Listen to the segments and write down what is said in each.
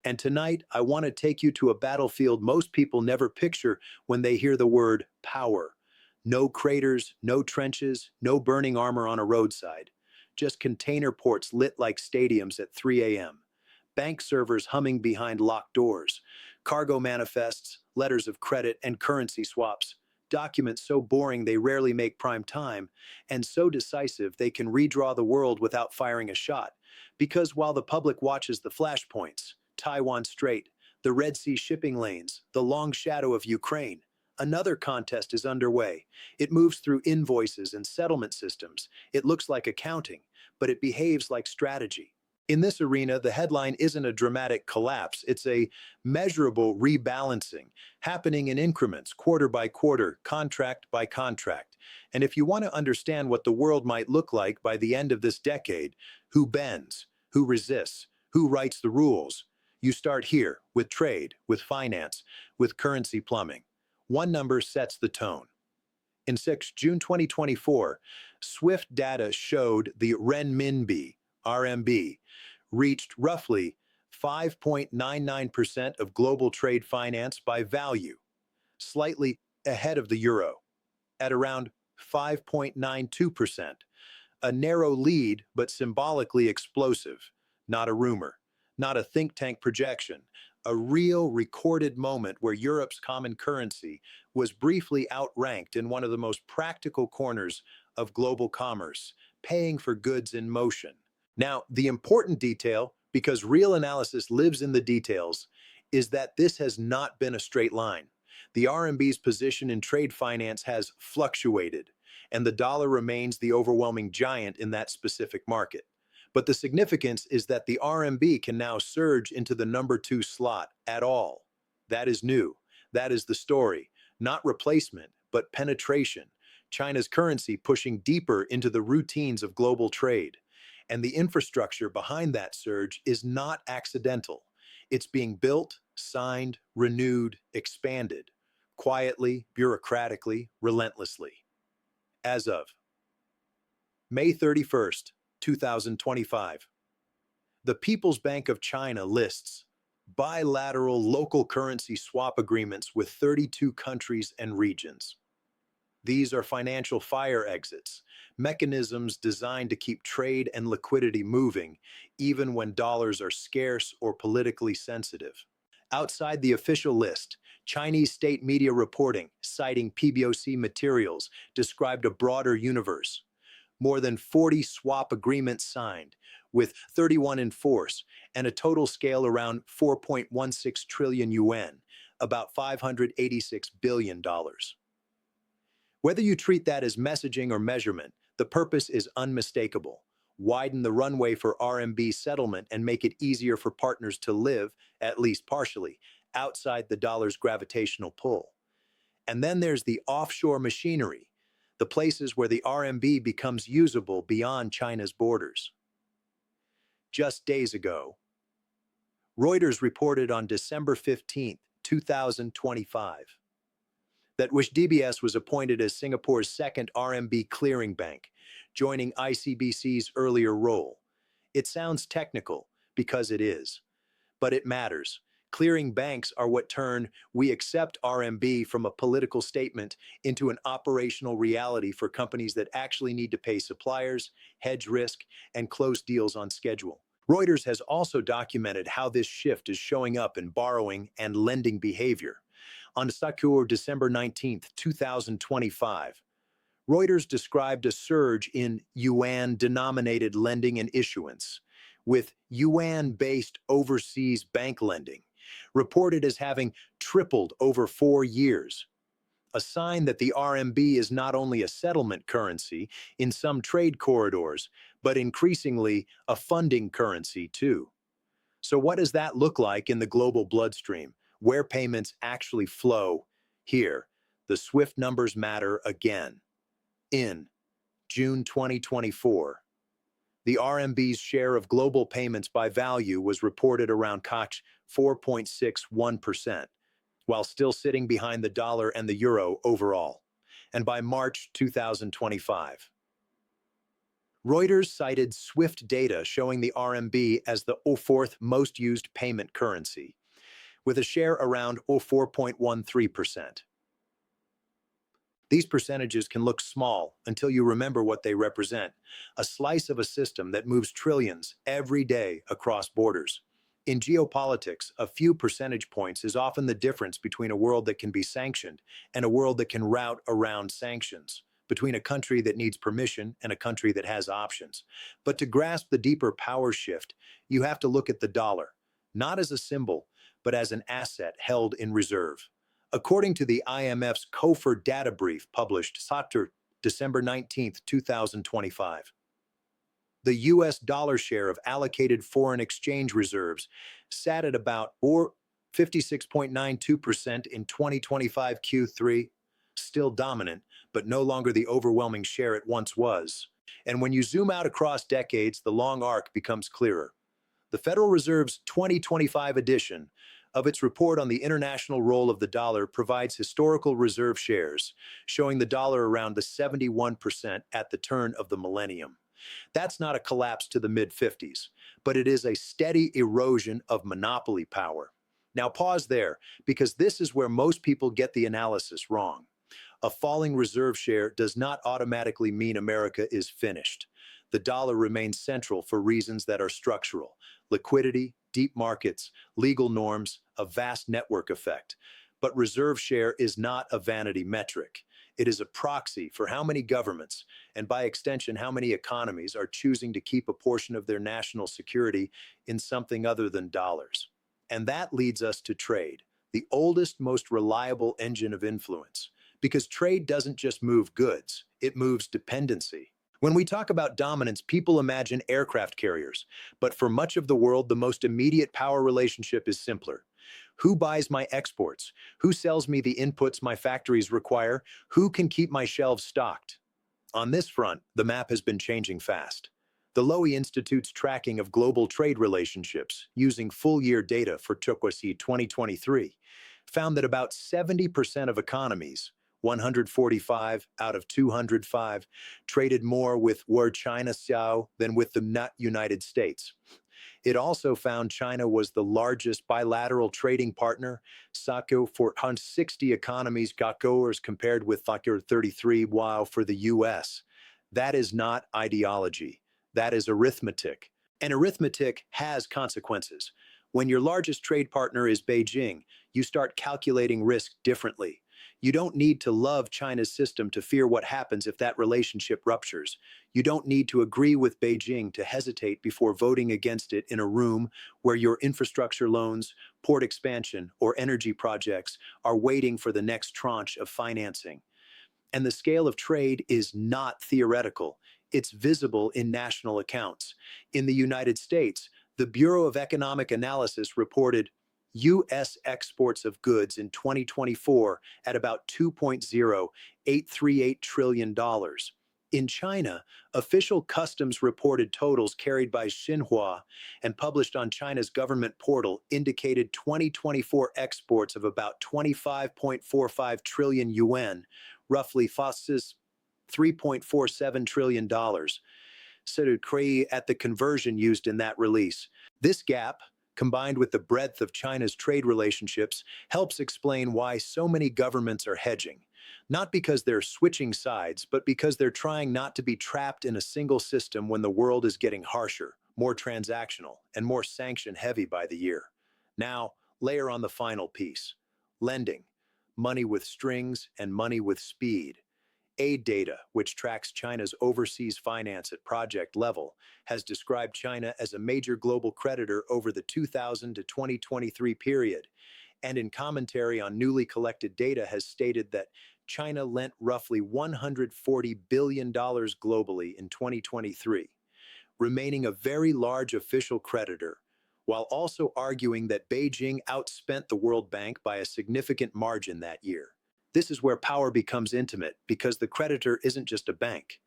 And tonight, I want to take you to a battlefield most people never picture when they hear the word power. No craters, no trenches, no burning armor on a roadside. Just container ports lit like stadiums at 3 a.m. Bank servers humming behind locked doors. Cargo manifests, letters of credit, and currency swaps. Documents so boring they rarely make prime time, and so decisive they can redraw the world without firing a shot. Because while the public watches the flashpoints, Taiwan Strait, the Red Sea shipping lanes, the long shadow of Ukraine, another contest is underway. It moves through invoices and settlement systems. It looks like accounting, but it behaves like strategy. In this arena, the headline isn't a dramatic collapse, it's a measurable rebalancing, happening in increments, quarter by quarter, contract by contract. And if you want to understand what the world might look like by the end of this decade, who bends, who resists, who writes the rules, you start here with trade, with finance, with currency plumbing. One number sets the tone. In June 2024, Swift data showed the renminbi, RMB, reached roughly 5.99% of global trade finance by value, slightly ahead of the euro, at around 5.92%. A narrow lead, but symbolically explosive, not a rumor, not a think tank projection, a real recorded moment where Europe's common currency was briefly outranked in one of the most practical corners of global commerce, paying for goods in motion. Now, the important detail, because real analysis lives in the details, is that this has not been a straight line. The RMB's position in trade finance has fluctuated, and the dollar remains the overwhelming giant in that specific market. But the significance is that the RMB can now surge into the number two slot at all. That is new. That is the story. Not replacement, but penetration. China's currency pushing deeper into the routines of global trade. And the infrastructure behind that surge is not accidental. It's being built, signed, renewed, expanded, quietly, bureaucratically, relentlessly. As of May 31st, 2025, the People's Bank of China lists bilateral local currency swap agreements with 32 countries and regions. These are financial fire exits, mechanisms designed to keep trade and liquidity moving, even when dollars are scarce or politically sensitive. Outside the official list, Chinese state media reporting, citing PBOC materials, described a broader universe. More than 40 swap agreements signed, with 31 in force, and a total scale around 4.16 trillion yuan, about $586 billion. Whether you treat that as messaging or measurement, the purpose is unmistakable. Widen the runway for RMB settlement and make it easier for partners to live, at least partially, outside the dollar's gravitational pull. And then there's the offshore machinery, the places where the RMB becomes usable beyond China's borders. Just days ago, Reuters reported on December 15, 2025, that DBS was appointed as Singapore's second RMB clearing bank, joining ICBC's earlier role. It sounds technical, because it is, but it matters. Clearing banks are what turn "we accept RMB" from a political statement into an operational reality for companies that actually need to pay suppliers, hedge risk, and close deals on schedule. Reuters has also documented how this shift is showing up in borrowing and lending behavior. On December 19, 2025, Reuters described a surge in yuan-denominated lending and issuance, with yuan-based overseas bank lending reported as having tripled over 4 years, a sign that the RMB is not only a settlement currency in some trade corridors, but increasingly a funding currency too. So what does that look like in the global bloodstream, where payments actually flow? Here, the SWIFT numbers matter again. In June 2024, the RMB's share of global payments by value was reported around 4.61%, while still sitting behind the dollar and the euro overall. And by March 2025, Reuters cited SWIFT data showing the RMB as the fourth most used payment currency, with a share around 4.13%. These percentages can look small until you remember what they represent: a slice of a system that moves trillions every day across borders. In geopolitics, a few percentage points is often the difference between a world that can be sanctioned and a world that can route around sanctions, between a country that needs permission and a country that has options. But to grasp the deeper power shift, you have to look at the dollar, not as a symbol, but as an asset held in reserve. According to the IMF's COFER data brief published Saturday, December 19, 2025, the US dollar share of allocated foreign exchange reserves sat at about 56.92% in 2025 Q3, still dominant, but no longer the overwhelming share it once was. And when you zoom out across decades, the long arc becomes clearer. The Federal Reserve's 2025 edition of its report on the international role of the dollar provides historical reserve shares, showing the dollar around the 71% at the turn of the millennium. That's not a collapse to the mid-50s, but it is a steady erosion of monopoly power. Now pause there, because this is where most people get the analysis wrong. A falling reserve share does not automatically mean America is finished. The dollar remains central for reasons that are structural: liquidity, deep markets, legal norms, a vast network effect. But reserve share is not a vanity metric. It is a proxy for how many governments, and by extension, how many economies, are choosing to keep a portion of their national security in something other than dollars. And that leads us to trade, the oldest, most reliable engine of influence. Because trade doesn't just move goods, it moves dependency. When we talk about dominance, people imagine aircraft carriers, but for much of the world, the most immediate power relationship is simpler. Who buys my exports? Who sells me the inputs my factories require? Who can keep my shelves stocked? On this front, the map has been changing fast. The Lowy Institute's tracking of global trade relationships, using full-year data for Chokwasi 2023, found that about 70% of economies, 145 out of 205, traded more with China Xiao than with the United States. It also found China was the largest bilateral trading partner, Sako, for 160 economies, Gakkoers, compared with 33, while for the US. That is not ideology. That is arithmetic. And arithmetic has consequences. When your largest trade partner is Beijing, you start calculating risk differently. You don't need to love China's system to fear what happens if that relationship ruptures. You don't need to agree with Beijing to hesitate before voting against it in a room where your infrastructure loans, port expansion, or energy projects are waiting for the next tranche of financing. And the scale of trade is not theoretical. It's visible in national accounts. In the United States, the Bureau of Economic Analysis reported U.S. exports of goods in 2024 at about $2.0838 trillion. In China, official customs reported totals carried by Xinhua and published on China's government portal indicated 2024 exports of about 25.45 trillion yuan, roughly $3.47 trillion, said at the conversion used in that release. This gap, combined with the breadth of China's trade relationships, helps explain why so many governments are hedging. Not because they're switching sides, but because they're trying not to be trapped in a single system when the world is getting harsher, more transactional, and more sanction-heavy by the year. Now, layer on the final piece: lending, money with strings and money with speed. Aid data, which tracks China's overseas finance at project level, has described China as a major global creditor over the 2000 to 2023 period, and in commentary on newly collected data has stated that China lent roughly $140 billion globally in 2023, remaining a very large official creditor, while also arguing that Beijing outspent the World Bank by a significant margin that year. This is where power becomes intimate, because the creditor isn't just a bank.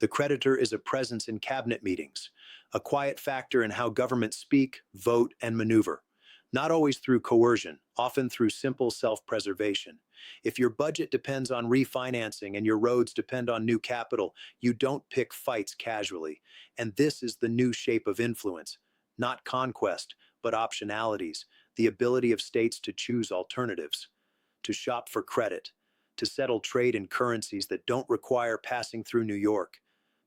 The creditor is a presence in cabinet meetings, a quiet factor in how governments speak, vote, and maneuver. Not always through coercion, often through simple self-preservation. If your budget depends on refinancing and your roads depend on new capital, you don't pick fights casually. And this is the new shape of influence, not conquest, but optionalities, the ability of states to choose alternatives, to shop for credit, to settle trade in currencies that don't require passing through New York,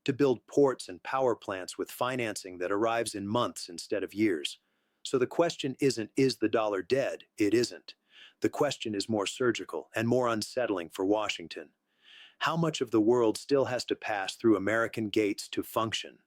to build ports and power plants with financing that arrives in months instead of years. So the question isn't, is the dollar dead? It isn't. The question is more surgical and more unsettling for Washington. How much of the world still has to pass through American gates to function?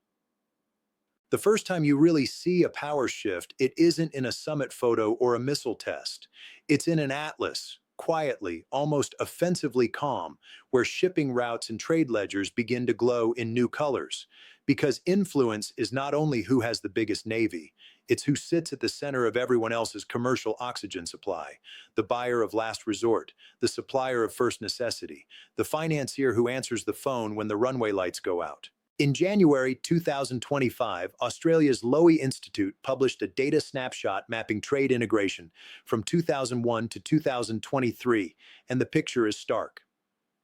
The first time you really see a power shift, it isn't in a summit photo or a missile test. It's in an atlas, quietly, almost offensively calm, where shipping routes and trade ledgers begin to glow in new colors. Because influence is not only who has the biggest navy, it's who sits at the center of everyone else's commercial oxygen supply, the buyer of last resort, the supplier of first necessity, the financier who answers the phone when the runway lights go out. In January 2025, Australia's Lowy Institute published a data snapshot mapping trade integration from 2001 to 2023, and the picture is stark.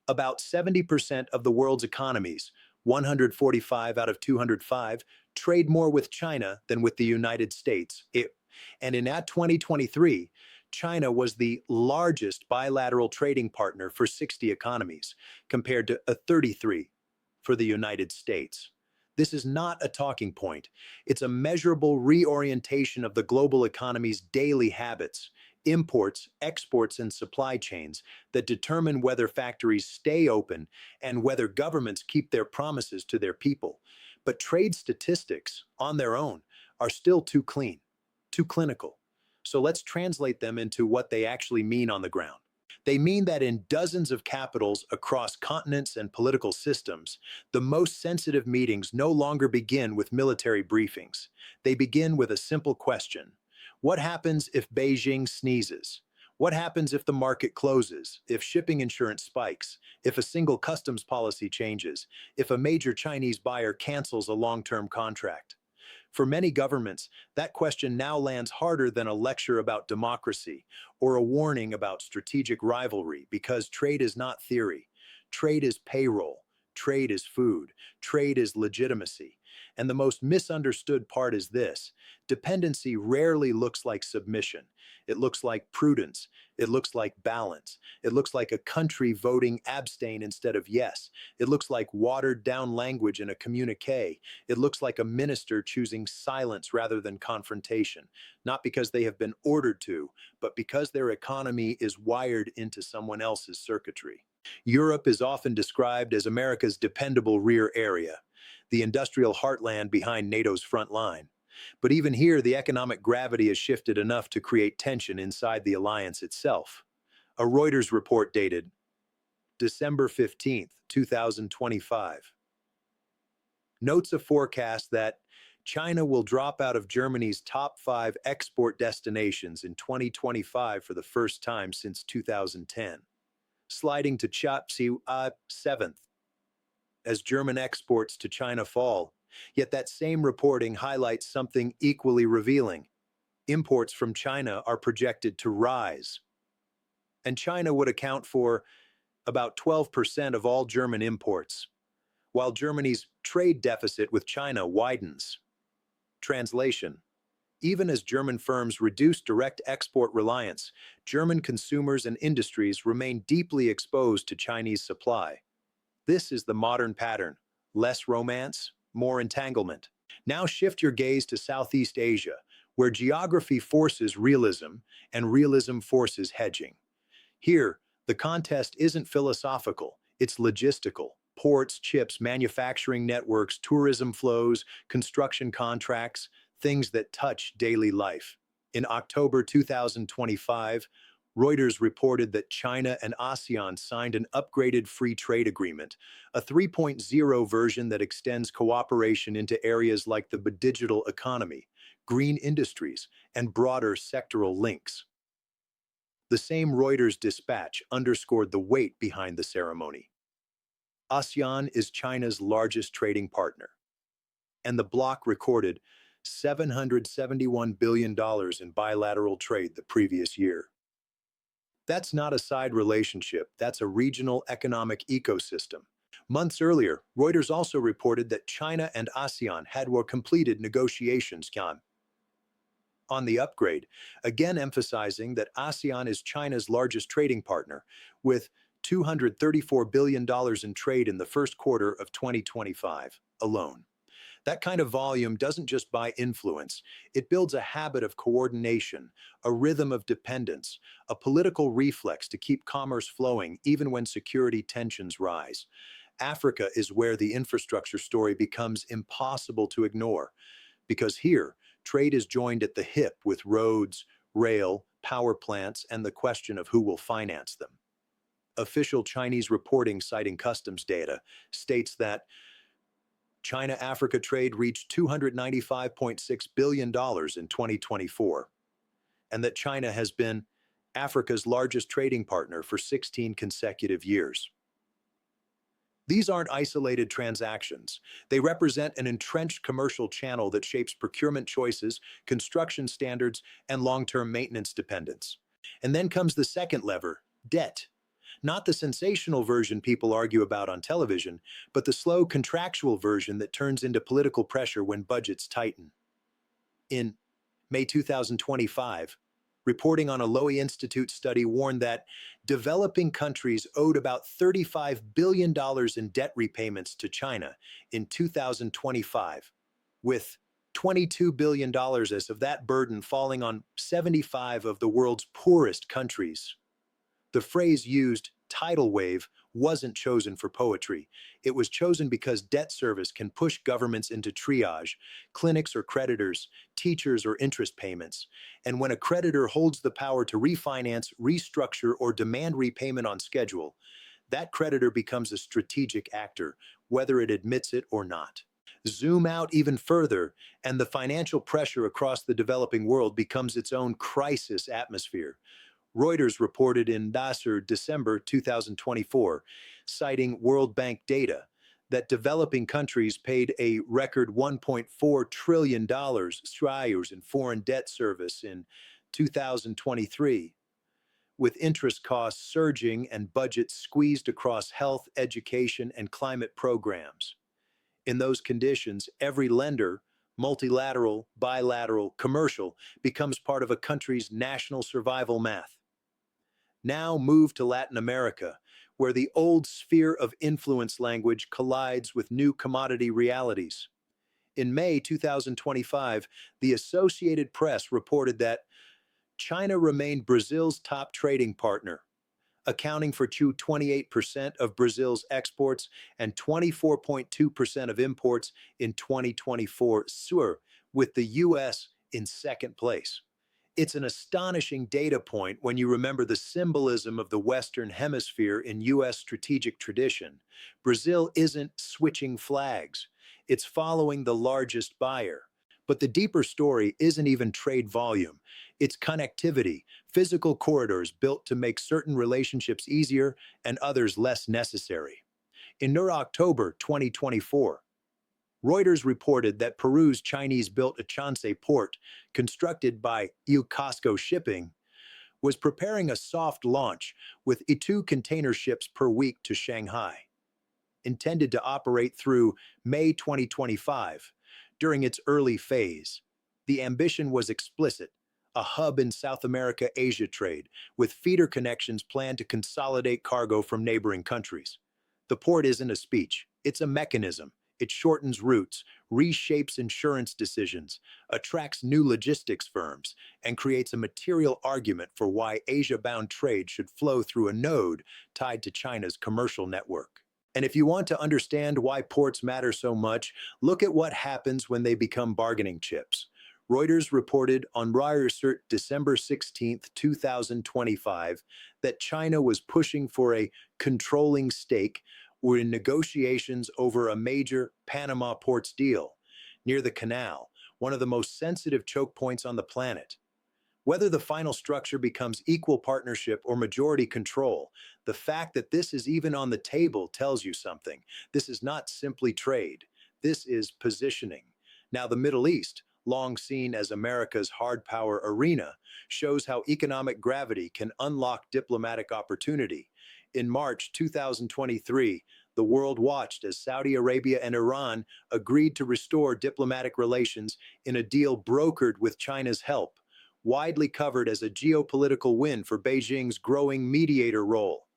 About 70% of the world's economies, 145 out of 205, trade more with China than with the United States. And in 2023, China was the largest bilateral trading partner for 60 economies, compared to a 33 for the United States. This is not a talking point. It's a measurable reorientation of the global economy's daily habits, imports, exports, and supply chains that determine whether factories stay open and whether governments keep their promises to their people. But trade statistics, on their own, are still too clean, too clinical. So let's translate them into what they actually mean on the ground. They mean that in dozens of capitals across continents and political systems, the most sensitive meetings no longer begin with military briefings. They begin with a simple question. What happens if Beijing sneezes? What happens if the market closes, if shipping insurance spikes, if a single customs policy changes, if a major Chinese buyer cancels a long-term contract? For many governments, that question now lands harder than a lecture about democracy or a warning about strategic rivalry, because trade is not theory. Trade is payroll. Trade is food. Trade is legitimacy. And the most misunderstood part is this: dependency rarely looks like submission. It looks like prudence. It looks like balance. It looks like a country voting abstain instead of yes. It looks like watered down language in a communique. It looks like a minister choosing silence rather than confrontation, not because they have been ordered to, but because their economy is wired into someone else's circuitry. Europe is often described as America's dependable rear area, the industrial heartland behind NATO's front line. But even here, the economic gravity has shifted enough to create tension inside the alliance itself. A Reuters report dated December 15th, 2025, notes a forecast that China will drop out of Germany's top 5 export destinations in 2025 for the first time since 2010, sliding to Chapsi 7th as German exports to China fall. Yet that same reporting highlights something equally revealing. Imports from China are projected to rise, and China would account for about 12% of all German imports, while Germany's trade deficit with China widens. Translation: even as German firms reduce direct export reliance, German consumers and industries remain deeply exposed to Chinese supply. This is the modern pattern: less romance, more entanglement. Now shift your gaze to Southeast Asia, where geography forces realism and realism forces hedging. Here, the contest isn't philosophical, it's logistical. Ports, chips, manufacturing networks, tourism flows, construction contracts, things that touch daily life. In October 2025, Reuters reported that China and ASEAN signed an upgraded free trade agreement, a 3.0 version that extends cooperation into areas like the digital economy, green industries, and broader sectoral links. The same Reuters dispatch underscored the weight behind the ceremony. ASEAN is China's largest trading partner, and the bloc recorded $771 billion in bilateral trade the previous year. That's not a side relationship, that's a regional economic ecosystem. Months earlier, Reuters also reported that China and ASEAN had completed negotiations on the upgrade, again emphasizing that ASEAN is China's largest trading partner, with $234 billion in trade in the first quarter of 2025 alone. That kind of volume doesn't just buy influence, it builds a habit of coordination, a rhythm of dependence, a political reflex to keep commerce flowing even when security tensions rise. Africa is where the infrastructure story becomes impossible to ignore, because here, trade is joined at the hip with roads, rail, power plants, and the question of who will finance them. Official Chinese reporting citing customs data states that China-Africa trade reached $295.6 billion in 2024, and that China has been Africa's largest trading partner for 16 consecutive years. These aren't isolated transactions. They represent an entrenched commercial channel that shapes procurement choices, construction standards, and long-term maintenance dependence. And then comes the second lever, debt. Not the sensational version people argue about on television, but the slow contractual version that turns into political pressure when budgets tighten. In May 2025, reporting on a Lowy Institute study warned that developing countries owed about $35 billion in debt repayments to China in 2025, with $22 billion as of that burden falling on 75 of the world's poorest countries. The phrase used, tidal wave, wasn't chosen for poetry. It was chosen because debt service can push governments into triage, clinics or creditors, teachers or interest payments. And when a creditor holds the power to refinance, restructure, or demand repayment on schedule, that creditor becomes a strategic actor, whether it admits it or not. Zoom out even further, and the financial pressure across the developing world becomes its own crisis atmosphere. Reuters reported in December 2024, citing World Bank data, that developing countries paid a record $1.4 trillion in foreign debt service in 2023, with interest costs surging and budgets squeezed across health, education, and climate programs. In those conditions, every lender, multilateral, bilateral, commercial, becomes part of a country's national survival math. Now move to Latin America, where the old sphere of influence language collides with new commodity realities. In May 2025, the Associated Press reported that China remained Brazil's top trading partner, accounting for 28% of Brazil's exports and 24.2% of imports in 2024, with the U.S. in second place. It's an astonishing data point when you remember the symbolism of the Western Hemisphere in U.S. strategic tradition. Brazil isn't switching flags. It's following the largest buyer. But the deeper story isn't even trade volume. It's connectivity, physical corridors built to make certain relationships easier and others less necessary. In October 2024, Reuters reported that Peru's Chinese-built Achanse port, constructed by Casco Shipping, was preparing a soft launch with 2 container ships per week to Shanghai. Intended to operate through May 2025, during its early phase, the ambition was explicit: a hub in South America-Asia trade, with feeder connections planned to consolidate cargo from neighboring countries. The port isn't a speech, it's a mechanism. It shortens routes, reshapes insurance decisions, attracts new logistics firms, and creates a material argument for why Asia-bound trade should flow through a node tied to China's commercial network. And if you want to understand why ports matter so much, look at what happens when they become bargaining chips. Reuters reported on December 16, 2025, that China was pushing for a controlling stake were in negotiations over a major Panama ports deal near the canal, one of the most sensitive choke points on the planet. Whether the final structure becomes equal partnership or majority control, the fact that this is even on the table tells you something. This is not simply trade. This is positioning. Now, the Middle East, long seen as America's hard power arena, shows how economic gravity can unlock diplomatic opportunity. In March 2023, the world watched as Saudi Arabia and Iran agreed to restore diplomatic relations in a deal brokered with China's help, widely covered as a geopolitical win for Beijing's growing mediator role.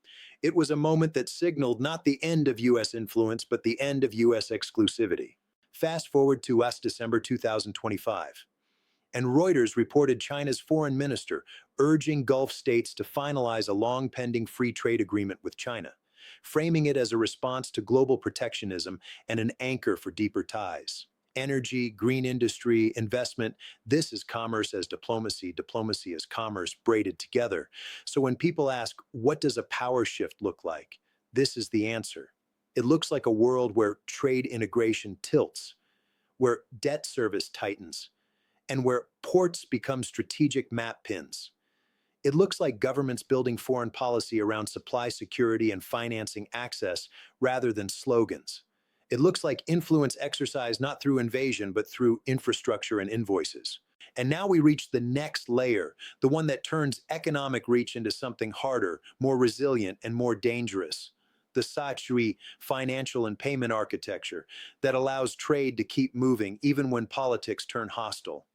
It was a moment that signaled not the end of U.S. influence, but the end of U.S. exclusivity. Fast forward to last December 2025, and Reuters reported China's foreign minister urging Gulf states to finalize a long pending free trade agreement with China, framing it as a response to global protectionism and an anchor for deeper ties. Energy, green industry, investment, this is commerce as diplomacy, diplomacy as commerce braided together. So when people ask, what does a power shift look like? This is the answer. It looks like a world where trade integration tilts, where debt service tightens, and where ports become strategic map pins. It looks like governments building foreign policy around supply security and financing access rather than slogans. It looks like influence exercised not through invasion, but through infrastructure and invoices. And now we reach the next layer, the one that turns economic reach into something harder, more resilient, and more dangerous. The Sachui financial and payment architecture that allows trade to keep moving even when politics turn hostile.